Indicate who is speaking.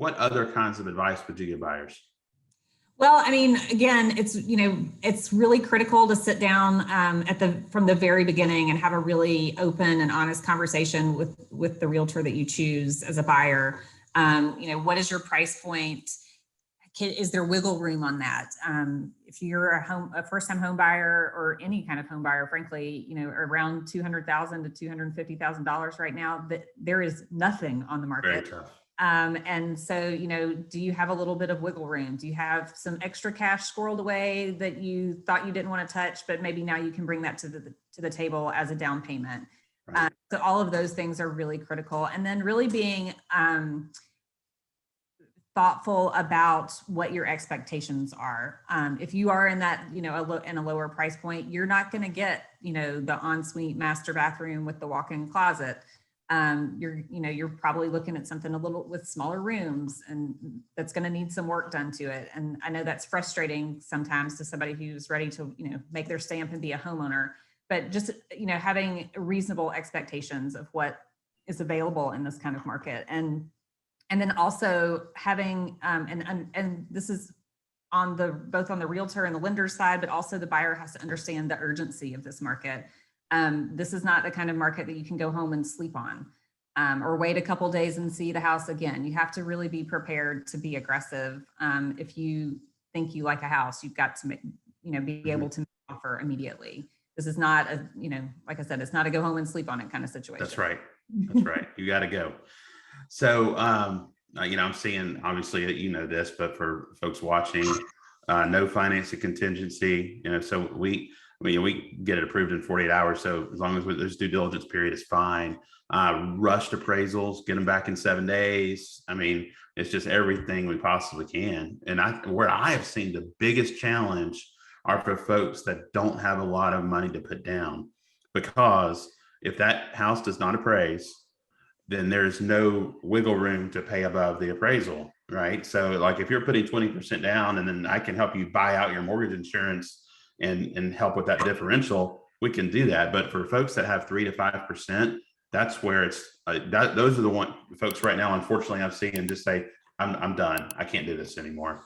Speaker 1: What other kinds of advice would you give buyers?
Speaker 2: Well, I mean, again, it's really critical to sit down from the very beginning and have a really open and honest conversation with the realtor that you choose as a buyer. What is your price point? Is there wiggle room on that? If you're a first-time home buyer or any kind of home buyer, frankly, around $200,000 to $250,000 right now, that there is nothing on the market.
Speaker 1: Very tough.
Speaker 2: And so, do you have a little bit of wiggle room? Do you have some extra cash squirreled away that you thought you didn't want to touch, but maybe now you can bring that to the table as a down payment? Right. So all of those things are really critical. And then really being thoughtful about what your expectations are. If you are in that, in a lower price point, you're not going to get, the ensuite master bathroom with the walk-in closet. You're probably looking at something a little with smaller rooms, and that's going to need some work done to it. And I know that's frustrating sometimes to somebody who's ready to, make their stamp and be a homeowner, but just, having reasonable expectations of what is available in this kind of market. And then also having, and this is both on the realtor and the lender side, but also the buyer has to understand the urgency of this market. This is not the kind of market that you can go home and sleep on, or wait a couple days and see the house again. You have to really be prepared to be aggressive. If you think you like a house, you've got to be able to make an offer immediately. This is not like I said, it's not a go home and sleep on it kind of situation.
Speaker 1: That's right. That's right. You got to go. So, I'm seeing, obviously, this, but for folks watching, no financing contingency, so we get it approved in 48 hours. So as long as there's due diligence period is fine. Rushed appraisals, get them back in 7 days. I mean, it's just everything we possibly can. And where I have seen the biggest challenge are for folks that don't have a lot of money to put down, because if that house does not appraise, then there's no wiggle room to pay above the appraisal, right? So like if you're putting 20% down and then I can help you buy out your mortgage insurance and help with that differential, we can do that. But for folks that have 3 to 5%, that's where it's those are the folks right now, unfortunately, I've seen just say, I'm done. I can't do this anymore.